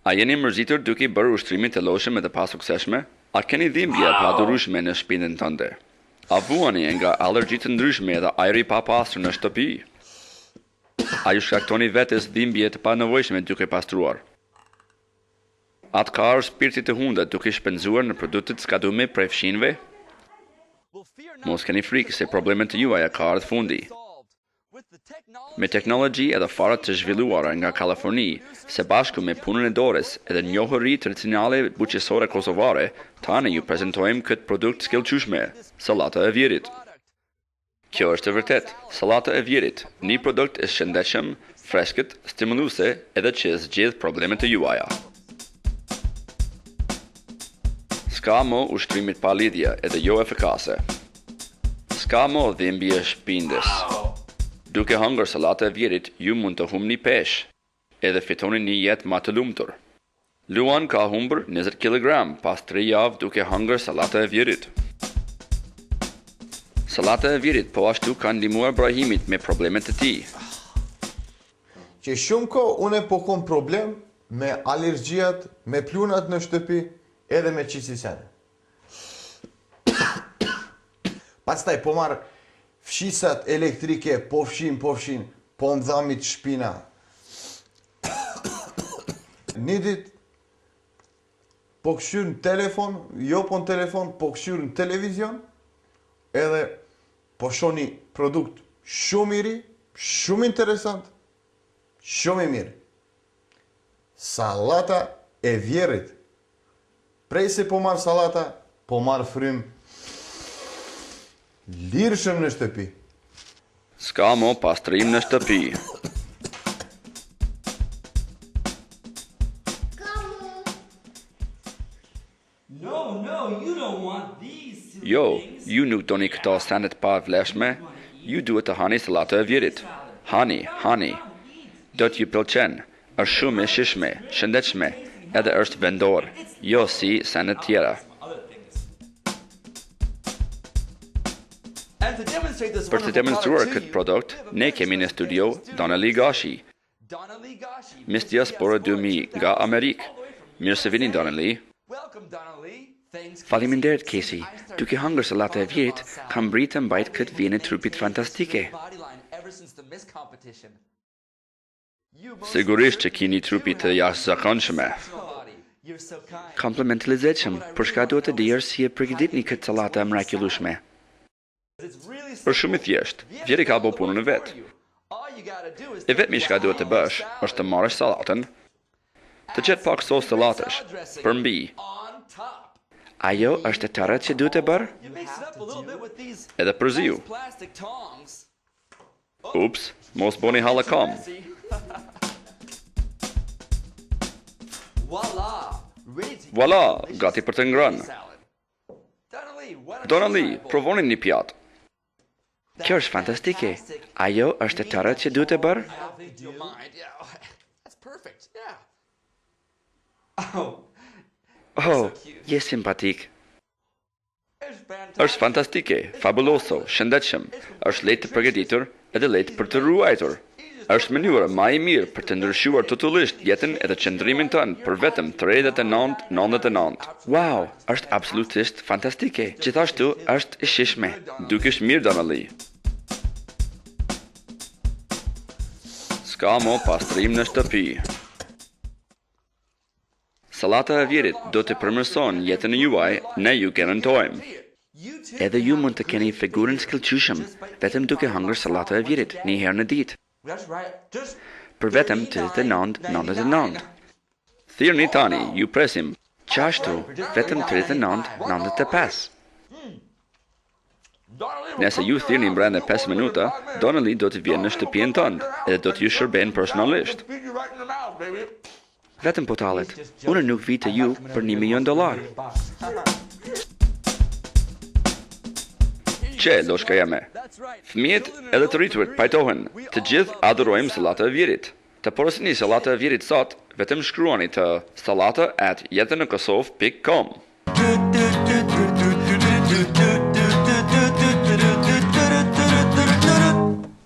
A jeni mërzitur duke I bërë ushtrimin të lojshëm dhe pa sukseshme? A keni dhimbje pa durueshme në shpinën tënde? A vuani nga alergji të ndryshme dhe ajri pa pastër në shtëpi? A ju shkaktoni vetes dhimbje të panevojshme duke pastruar? Atë ka arë spirti të hundet duke shpenzuar në produktet skadume prej fshinjve? Mos keni frikë se problemet të juaja ka ardhur fundi. Me teknologji edhe farat të zhvilluara nga Kaliforni, së bashku me punën e dorës edhe njohuri tradicionale bujqësore kosovare, tani ju prezantojmë këtë produkt shkëlqyeshme, sallata e vjerit. Kjo është e vërtet, sallata e vjerit, një produkt I shëndetshëm, freskët, stimuluese edhe që zgjedh problemet të juaja. Ska mo ushtrimit pa lidhje edhe jo efikase. Ska mo dhimbje shpindes. Duke hëngur sallata e vjerit, ju mund të humni peshë, edhe fitoni një jetë më të lumtur. Luan ka humbur 20 kg pas 3 javë duke hëngur sallata e vjerit. Sallata e vjerit po ashtu ka ndihmuar Brahimit me problemet e tij. Që shumë kohë unë po kam problem me alergjiat, me plunat në shtëpi, edhe me qisisen. Pastaj po marr fshisat elektrike, po fshin, po më dhamit shpina. Një dit, po këshyr në telefon, jo po në telefon, po këshyr në televizion, edhe po shoni produkt shumë I ri, shumë interesant, shumë I mirë. Sallata e vjerit. Prej se po marr sallata, po marr frym lirshëm në shtëpi. Ska mo pastrim në shtëpi. Jo, ju nuk doni këto sandet pa vlefshme, ju duhet të hani sallata e vjerit. Hani. Do t'ju pëlqen, është shumë e shishme, shëndetshme, edhe është vendor, jo si sandet tjera. Për të demonstruar këtë produkt, ne kemi në studio Donnelly Gashi, Miss Diaspora 2000 nga Amerikë. Mirë se vini Donnelly. Faleminderit Casey, duke hëngur sallata e vjerit, kam britë të mbajt këtë vjen e trupit fantastike. Sigurisht që keni trupi të jashtëzakonshme. Kompliment të lezetshëm, por çka duhet të diher si e përgatitni këtë sallata mrekullueshme. Për shumë I thjesht, vjeri ka bo punën e vet. E vetmi çka duhet të bësh, është të marrësh sallatën, të qetë pak sos sallatash, për mbi. Ajo është e tërët që duhet të bërë? Edhe përziu. Ups, mos boni hallakam. Voila, gati për të ngrënë. Donnelly, provoni një pjatë. Kjo është fantastike. Ajo është e tërët që duhet të bërë? Oh, je simpatik. Është fantastike, fabuloso, shëndetshëm. Është lehtë të përgatitur edhe lehtë për të ruajtur. Është mënyra më e mirë për të ndryshuar totalisht jetën edhe qëndrimin tënd për vetëm 39.99. Wow, është absolutisht fantastike. Gjithashtu është e shishme. Dukesh mirë Donnelly. Ska mo pastrim në shtëpi. Sallata e vjerit do të përmirëson jetën e juaj, ne ju garantojmë. Edhe ju mund të keni figurën shkëlqyeshëm vetëm duke hëngur sallata e vjerit një herë në ditë. Për vetëm 39.99. Thirrni tani, ju presim. Qashtu, vetëm 39.95. Nëse ju thirrni brenda 5 minuta, Donnelly do të vjen në shtëpinë tënd edhe do t'ju shërben personalisht. Vetëm potalet. Unë nuk vi të ju për $1,000,000. Që, loshka jame. Fëmijët edhe të rriturit pajtohen, të gjithë adhurojmë sallata e vjerit. Të porosini sallata e vjerit sot, vetëm shkruani të sallata@jetënëkosov.com.